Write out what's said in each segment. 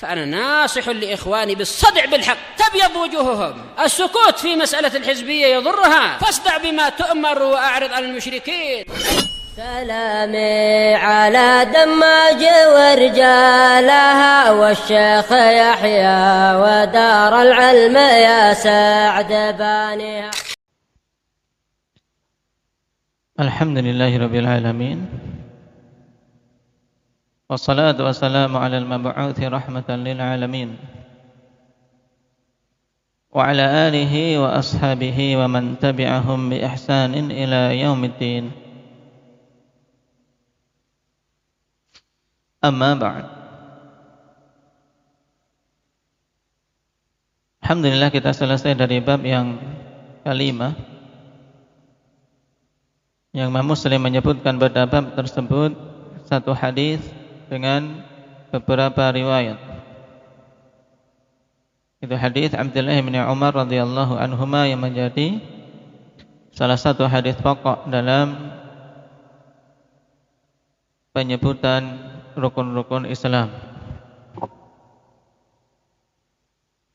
فأنا ناصح لإخواني بالصدع بالحق تبيض وجوههم. السكوت في مسألة الحزبية يضرها، فاصدع بما تؤمر وأعرض عن المشركين. سلامي على دماج ورجالها والشيخ يحيى ودار العلم يا سعد بانيها. الحمد لله رب العالمين، والصلاة والسلام على المبعوث رحمة للعالمين وعلى آله وأصحابه ومن تبعهم بإحسان إلى يوم الدين. Amma ba'd. Alhamdulillah kita selesai dari bab yang kelima, yang Imam Muslim menyebutkan pada bab tersebut satu hadis dengan beberapa riwayat. Itu hadis Abdullah bin Umar radhiyallahu anhuma yang menjadi salah satu hadis pokok dalam penyebutan rukun-rukun Islam.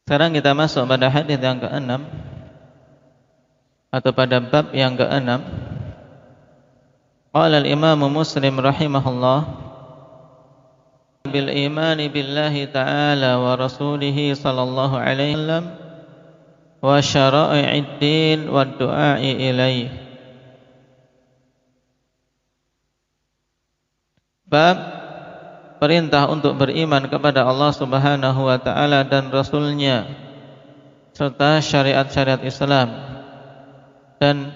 Sekarang kita masuk pada hadis yang ke-6 atau pada bab yang ke-6. Qala al-Imam Muslim rahimahullah bil imani billahi ta'ala wa rasulihi sallallahu alaihi wasallam wa syara'i'id din wa du'a'i ilaihi. Bab perintah untuk beriman kepada Allah Subhanahu wa taala dan Rasul-Nya serta syariat-syariat Islam dan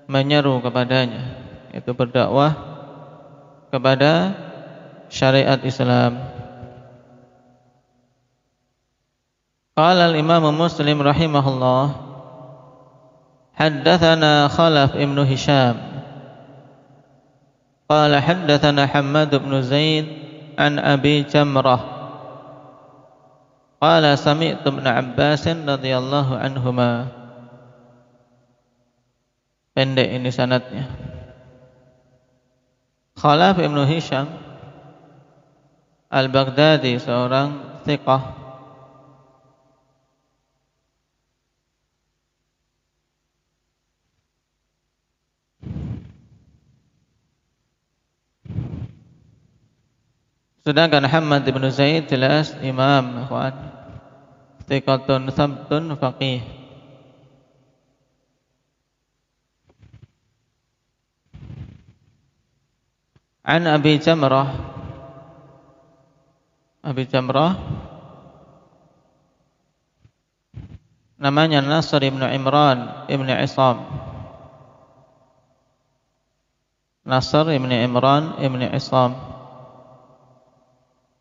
menyeru kepadanya, itu berdakwah kepada syariat Islam. Qala al-Imam Muslim rahimahullah haddatsana Khalaf ibn Hisham qala haddatsana Hammad ibn Zaid an Abi Jamrah qala sami'tu Ibn Abbas radhiyallahu anhuma. Pendek ini sanadnya. Khalaf ibn Hisham Al-Baghdadi, seorang thiqah, sedangkan Hammad bin Zaid jelas imam, ikhwan, thiqatun sabtun faqih. An Abi Jamrah, Abi Jamrah namanya Nasr ibn Imran ibn Isam. Nasr ibn Imran ibn Isam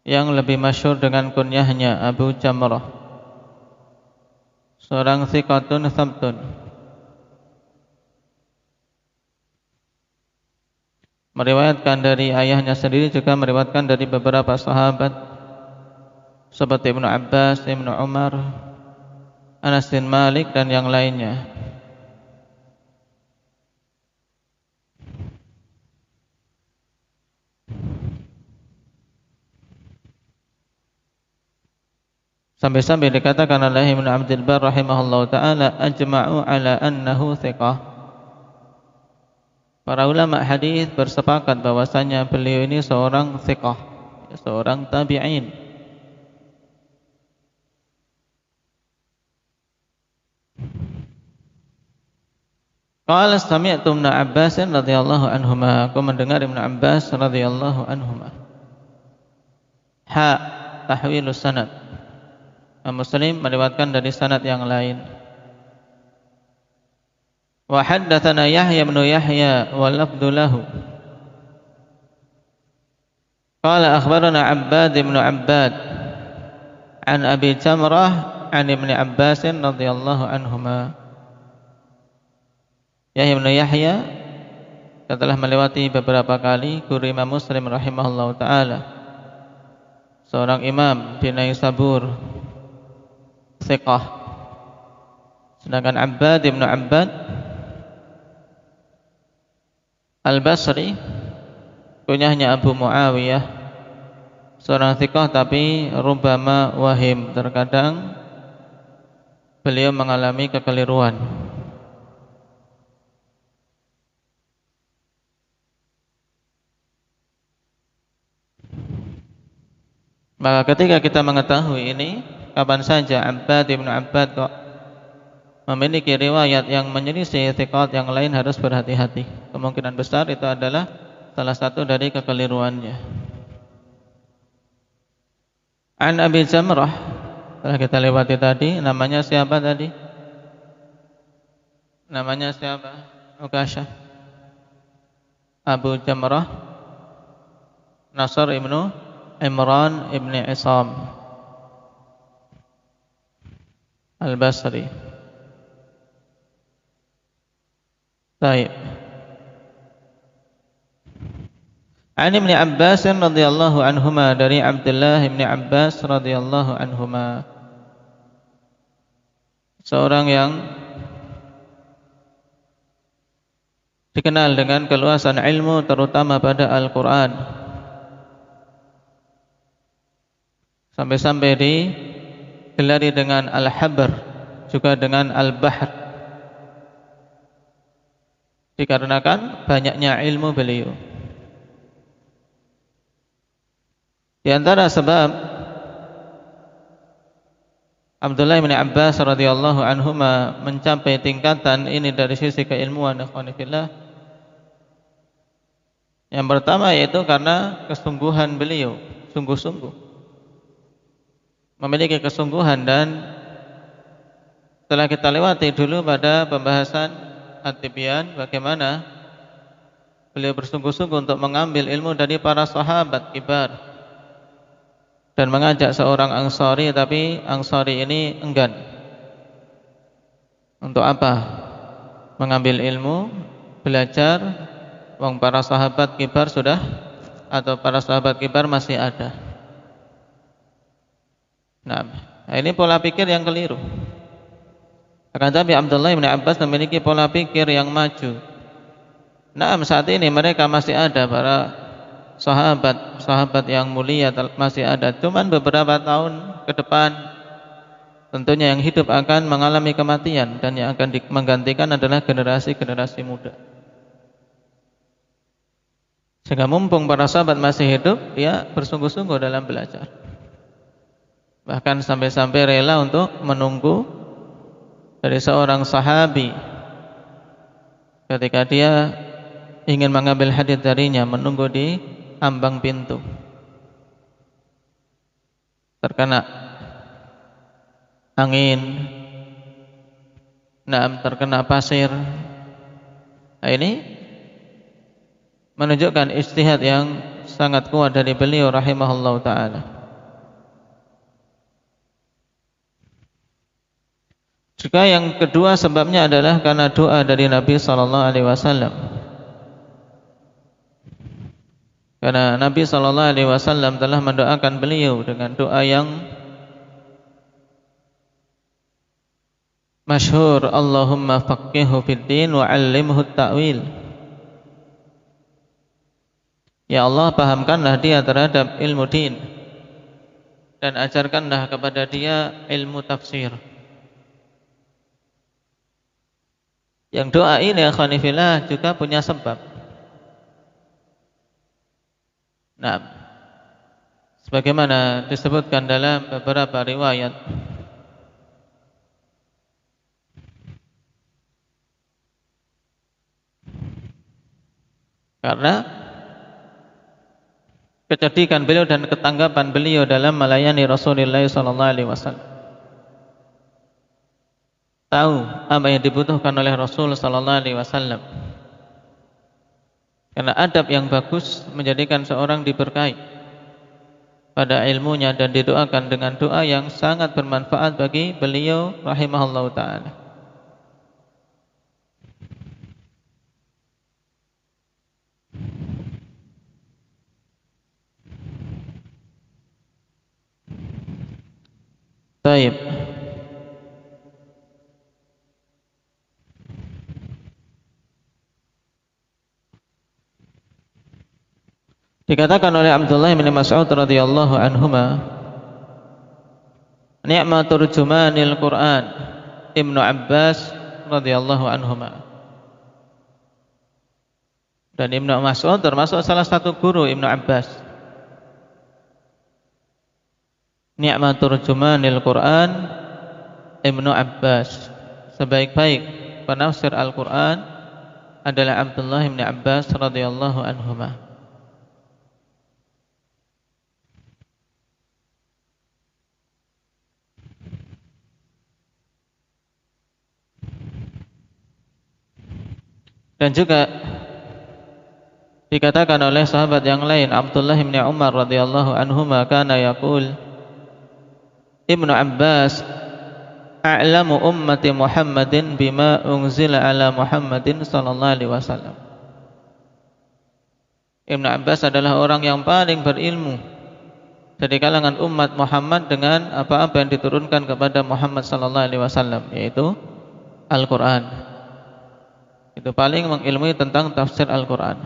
yang lebih masyhur dengan kunyahnya Abu Jamrah, seorang thiqatun sabtun. Meriwayatkan dari ayahnya sendiri, juga meriwayatkan dari beberapa sahabat seperti Ibnu Abbas, Ibnu Umar, Anas bin Malik dan yang lainnya. Sampai-sampai dikatakan oleh Ibnu Abdul Bar rahimahullahu taala ajma'u ala annahu thiqah. Para ulama hadis bersepakat bahwasanya beliau ini seorang thiqah, seorang tabi'in. Qala sami'tu Ibnu Abbas radhiyallahu anhuma, aku mendengar Ibnu Abbas radhiyallahu anhuma. Tahwilus sanad. Muslim meriwayatkan dari sanad yang lain. Wa haddatsana Yahya bin Yahya wa lafdhu lahu. Qala akhbarana Abbad bin Abbad an Abi Jamrah an Ibnu Abbas radhiyallahu anhuma. Yahya bin Yahya telah melewati beberapa kali guru Imam Muslim rahimahullahu taala, seorang imam di Naisabur, thiqah. Sedangkan Abbad ibn Abbad Al-Basri, kunyahnya Abu Muawiyah, seorang thiqah tapi rubbama wahim, terkadang beliau mengalami kekeliruan. Maka ketika kita mengetahui ini, kapan saja Abbad ibn Abbad kok memiliki riwayat yang menyelisih thiqat yang lain, harus berhati-hati. Kemungkinan besar itu adalah salah satu dari kekeliruannya. An Abi Jamrah, telah kita lewati tadi. Namanya siapa tadi? Namanya siapa? Ukasyah. Abu Jamrah Nasr ibnu Imran ibni Isam Al-Basri. Baik. An Ibn Abbas radhiyallahu anhuma, dari Abdullah bin Abbas radhiyallahu anhuma, seorang yang dikenal dengan keluasan ilmu terutama pada Al-Qur'an, sampai-sampai digelari dengan Al-Habr, juga dengan Al-Bahr, dikarenakan banyaknya ilmu beliau. Di antara sebab Abdullah bin Abbas radhiyallahu anhuma mencapai tingkatan ini dari sisi keilmuan, ikhwani fillah, yang pertama yaitu karena kesungguhan beliau, sungguh-sungguh memiliki kesungguhan. Dan telah kita lewati dulu pada pembahasan At-Tibyan bagaimana beliau bersungguh-sungguh untuk mengambil ilmu dari para sahabat kibar dan mengajak seorang Ansari, tapi Ansari ini enggan. Untuk apa? Mengambil ilmu, belajar, wong para sahabat kibar sudah, atau para sahabat kibar masih ada. Nah, ini pola pikir yang keliru. Akan tetapi Abdullah bin Abbas memiliki pola pikir yang maju. Nah, saat ini mereka masih ada, para sahabat yang mulia masih ada. Cuman beberapa tahun ke depan tentunya yang hidup akan mengalami kematian, dan yang akan menggantikan adalah generasi-generasi muda. Sehingga mumpung para sahabat masih hidup, dia bersungguh-sungguh dalam belajar. Bahkan sampai-sampai rela untuk menunggu dari seorang sahabi ketika dia ingin mengambil hadis darinya, menunggu di ambang pintu, terkena angin, terkena pasir. Nah, ini menunjukkan ijtihad yang sangat kuat dari beliau rahimahullah ta'ala. Juga yang kedua sebabnya adalah karena doa dari Nabi SAW. Karena Nabi SAW telah mendoakan beliau dengan doa yang masyhur, Allahumma faqihhu fid-din wa 'allimhu at-ta'wil. Ya Allah, pahamkanlah dia terhadap ilmu din dan ajarkanlah kepada dia ilmu tafsir. Yang doa ini akhwani fillah juga punya sebab. Nah, sebagaimana disebutkan dalam beberapa riwayat, karena kecerdikan beliau dan ketanggapan beliau dalam melayani Rasulullah SAW, tahu apa yang dibutuhkan oleh Rasul SAW. Karena adab yang bagus menjadikan seorang diberkahi pada ilmunya dan didoakan dengan doa yang sangat bermanfaat bagi beliau rahimahullah ta'ala. Baik. Dikatakan oleh Abdullah bin Mas'ud radhiyallahu anhuma, ni'ma turjumanil Qur'an Ibnu Abbas radhiyallahu anhuma. Dan Ibnu Mas'ud termasuk salah satu guru Ibnu Abbas. Ni'ma turjumanil Qur'an Ibnu Abbas. Sebaik-baik penafsir Al-Qur'an adalah Abdullah bin Abbas radhiyallahu anhuma. Dan juga dikatakan oleh sahabat yang lain, Abdullah bin Umar radhiyallahu anhuma kana yaqul, Ibnu Abbas a'lamu ummati Muhammadin bima unzila ala Muhammadin sallallahu alaihi wasallam. Ibnu Abbas adalah orang yang paling berilmu dari kalangan umat Muhammad dengan apa-apa yang diturunkan kepada Muhammad sallallahu alaihi wasallam, yaitu Al-Qur'an. Itu paling mengilmui tentang tafsir Al-Qur'an.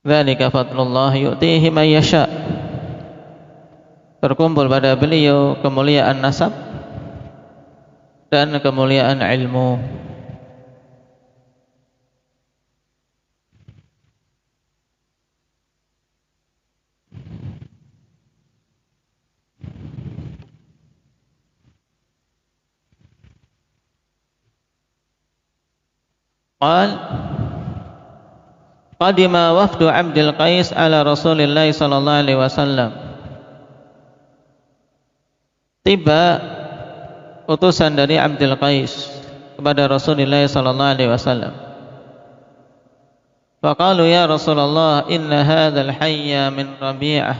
Dzalika fadlullah yu'tihi man yasha. Terkumpul pada beliau kemuliaan nasab dan kemuliaan ilmu. Qal qadima wafdu Abdul Qais ala Rasulillah sallallahu alaihi wasallam. Tiba utusan dari Abdul Qais kepada Rasulullah sallallahu alaihi wasallam. Faqalu ya Rasulullah inna hadzal hayya min Rabi'ah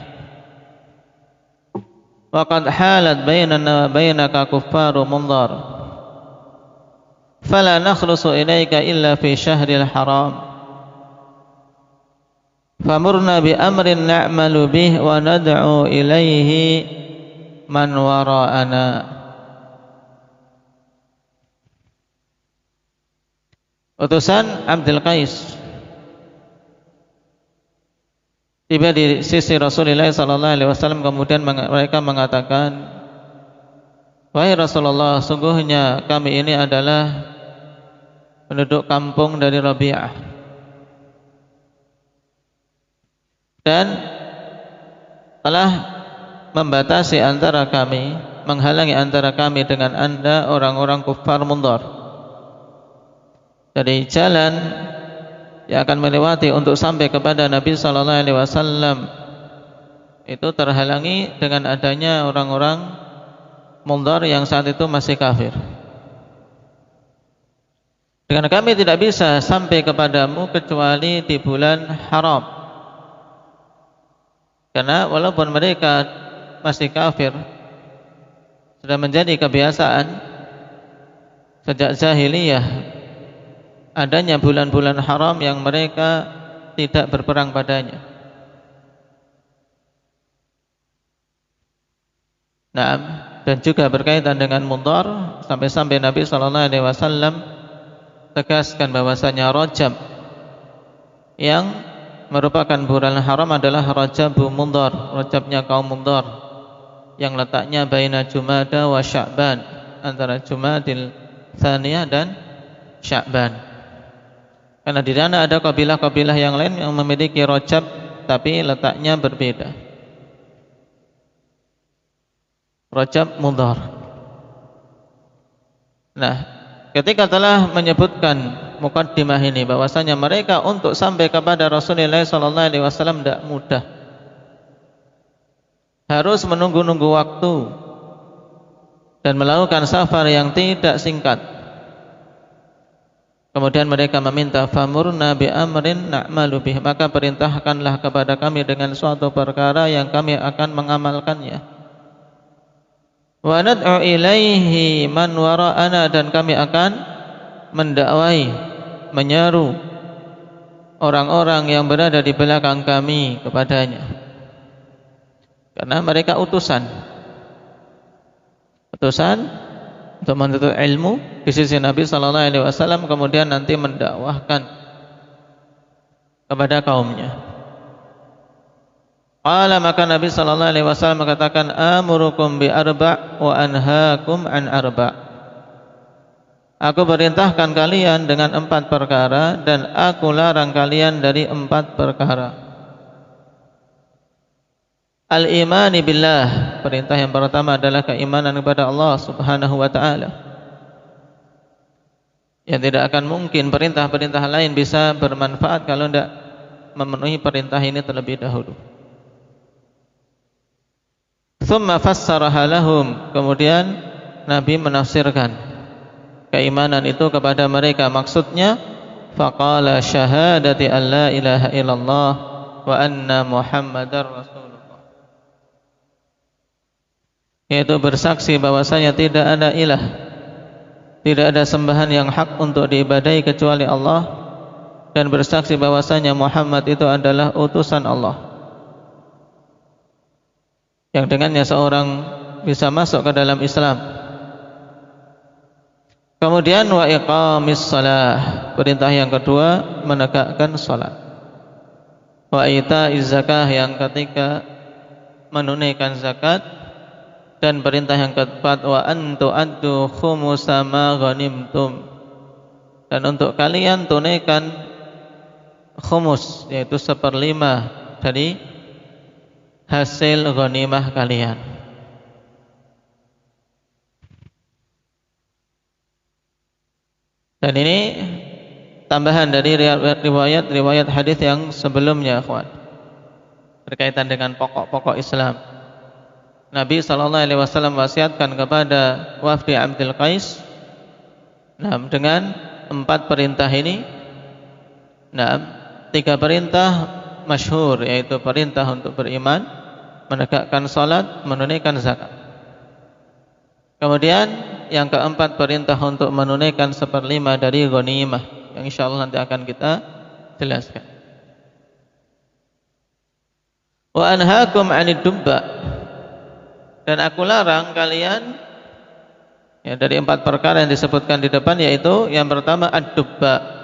wa qad halat bainana wa bainaka kuffaru Mundhar. Fala nakhlusu ilaika illa fi syahril haram. Famurna bi amrin na'malu bih wa nad'u ilaihi man wara'ana. Utusan Abdul Qais tiba di sisi Rasulullah sallallahu alaihi wasallam, kemudian mereka mengatakan, wahai Rasulullah, sungguhnya kami ini adalah penduduk kampung dari Rabi'ah, dan telah membatasi antara kami, menghalangi antara kami dengan Anda orang-orang kuffar Mundhar dari jalan yang akan melewati untuk sampai kepada Nabi sallallahu alaihi wasallam. Itu terhalangi dengan adanya orang-orang Mundhar yang saat itu masih kafir. Dengan kami tidak bisa sampai kepadamu kecuali di bulan haram, karena walaupun mereka masih kafir, sudah menjadi kebiasaan sejak jahiliyah adanya bulan-bulan haram yang mereka tidak berperang padanya. Nah, dan juga berkaitan dengan Mundhar, sampai-sampai Nabi sallallahu alaihi wasallam tegaskan bahwasanya Rajab yang merupakan bulan haram adalah Rajabu Mundhar, Rajabnya kaum Mundhar, yang letaknya baina Jumada wa Sya'ban, antara Jumadil Tsaniyah dan Sya'ban. Karena di sana ada kabilah-kabilah yang lain yang memiliki Rajab tapi letaknya berbeda. Rajab Mundhar. Nah, ketika telah menyebutkan mukaddimah ini bahwasanya mereka untuk sampai kepada Rasulullah sallallahu alaihi wasallam tidak mudah, harus menunggu-nunggu waktu dan melakukan safar yang tidak singkat. Kemudian mereka meminta, famurna bi amrin na'malu bih, maka perintahkanlah kepada kami dengan suatu perkara yang kami akan mengamalkannya. Wa nad'u ilaihi man wara'ana, dan kami akan mendakwai, menyeru orang-orang yang berada di belakang kami kepadanya. Karena mereka utusan utusan untuk menuntut ilmu di sisi Nabi sallallahu alaihi wasallam, kemudian nanti mendakwahkan kepada kaumnya. Qala, maka Nabi sallallahu alaihi wasallam mengatakan, amurukum bi arba' wa anhaakum an arba'. Aku perintahkan kalian dengan 4 perkara dan aku larang kalian dari 4 perkara. Al-imani billah, perintah yang pertama adalah keimanan kepada Allah Subhanahu wa taala. Yang tidak akan mungkin perintah-perintah lain bisa bermanfaat kalau tidak memenuhi perintah ini terlebih dahulu. Tsumma fassaraha lahum, kemudian Nabi menafsirkan keimanan itu kepada mereka. Maksudnya, faqala syahadati an la ilaha illallah wa anna muhammadar rasulullah, yaitu bersaksi bahwasanya tidak ada ilah, tidak ada sembahan yang hak untuk diibadahi kecuali Allah, dan bersaksi bahwasanya Muhammad itu adalah utusan Allah, yang dengannya seorang bisa masuk ke dalam Islam. Kemudian wa iqamis shalah, perintah yang kedua menegakkan salat. Wa ita'iz zakah, yang ketiga menunaikan zakat. Dan perintah yang keempat, wa antu addu khumusa ma ghanimtum, dan untuk kalian tunaikan khumus, yaitu 1/5 dari hasil ghanimah kalian. Dan ini tambahan dari riwayat hadis yang sebelumnya, akhwan, berkaitan dengan pokok-pokok Islam. Nabi sallallahu alaihi wasallam wasiatkan kepada wafdi Abdul Qais, dengan 4 perintah ini. 3 perintah masyhur, yaitu perintah untuk beriman, menegakkan salat, menunaikan zakat. Kemudian yang keempat, perintah untuk menunaikan 1/5 dari ghanimah, yang insyaallah nanti akan kita jelaskan. Wa anhaakum 'anid dubba, dan aku larang kalian dari 4 perkara yang disebutkan di depan, yaitu yang pertama ad-dubba.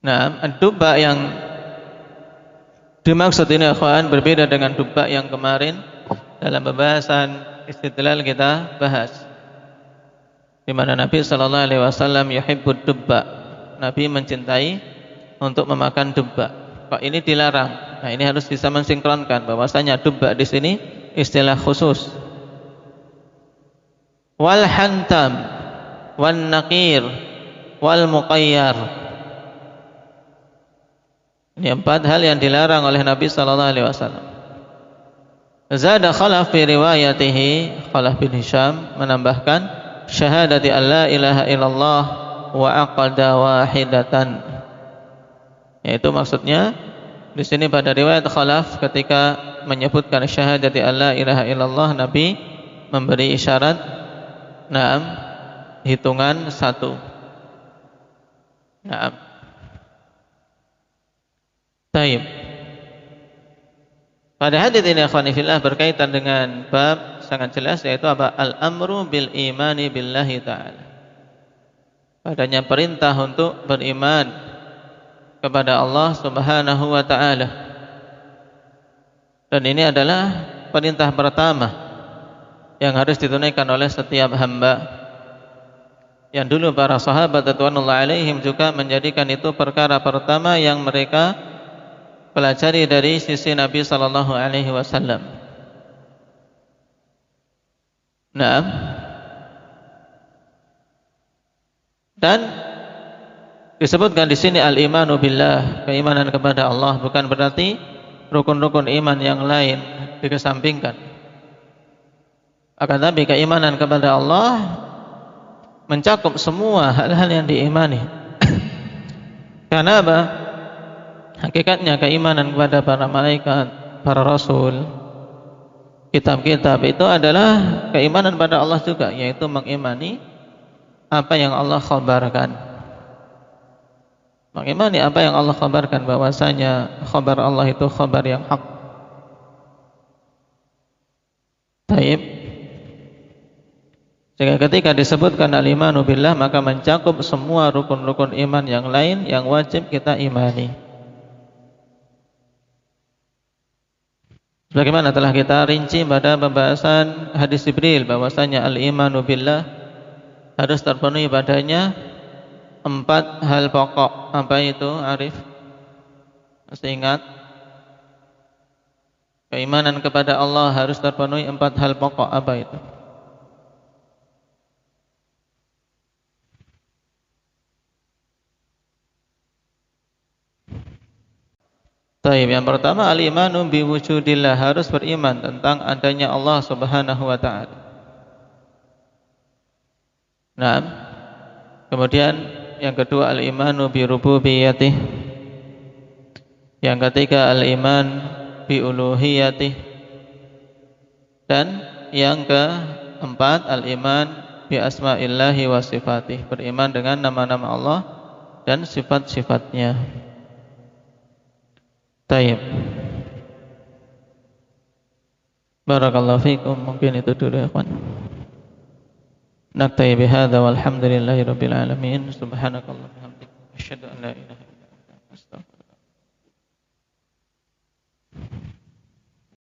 Ad-dubba yang dimaksud ini, akhwan, berbeda dengan dubba yang kemarin dalam pembahasan istidlal kita bahas, di mana Nabi sallallahu alaihi wasallam yuhibbud dubba, Nabi mencintai untuk memakan dubba. Kok ini dilarang? Ini harus bisa mensinkronkan bahwasanya dubba di sini istilah khusus. Wal hantam, wan naqir, wal muqayyar. Ini 4 hal yang dilarang oleh Nabi sallallahu alaihi wasallam. Zada Khalaf fi riwayatihi, Khalaf bin Hisham menambahkan syahadati an la ilaha illallah wa aqada wahidatan, yaitu maksudnya di sini pada riwayat Khalaf ketika menyebutkan syahadati an la ilaha illallah, Nabi memberi isyarat hitungan 1. Taib. Pada hadits ini, akhwani fillah, berkaitan dengan bab sangat jelas, yaitu apa? Al-amru bil imani billahi ta'ala, padanya perintah untuk beriman kepada Allah Subhanahu wa ta'ala. Dan ini adalah perintah pertama yang harus ditunaikan oleh setiap hamba, yang dulu para sahabat radhiyallahu alaihim juga menjadikan itu perkara pertama yang mereka pelajari dari sisi Nabi sallallahu alaihi wasallam. Dan disebutkan di sini al-imanu billah, keimanan kepada Allah, bukan berarti rukun-rukun iman yang lain dikesampingkan. Akan tapi keimanan kepada Allah mencakup semua hal-hal yang diimani. Karena apa? Hakikatnya keimanan kepada para malaikat, para rasul, kitab-kitab itu adalah keimanan pada Allah juga, yaitu mengimani apa yang Allah khabarkan. Mengimani apa yang Allah khabarkan, bahwasanya khabar Allah itu khabar yang hak. Taib. Sehingga ketika disebutkan al-imanu billah, maka mencakup semua rukun-rukun iman yang lain yang wajib kita imani. Bagaimana telah kita rinci pada pembahasan hadis Jibril bahwasanya al-imanu billah harus terpenuhi padanya 4 hal pokok. Apa itu, Arif? Masih ingat? Keimanan kepada Allah harus terpenuhi 4 hal pokok. Apa itu? Baik, yang pertama al-imanu biwujudillah, harus beriman tentang adanya Allah Subhanahu wa taala. Nah, kemudian yang kedua al-imanu bi rububiyyatih. Yang ketiga al-iman bi uluhiyyatih. Dan yang keempat al-iman bi asma'illahi wa sifatih, beriman dengan nama-nama Allah dan sifat-sifatnya. Taib. Barakallahu fikum. Mungkin itu dulu ya kawan. Nakta'i bihadza walhamdulillahi rabbil alamin. Subhanakallahumma wa bihamdika asyhadu an la ilaha illa anta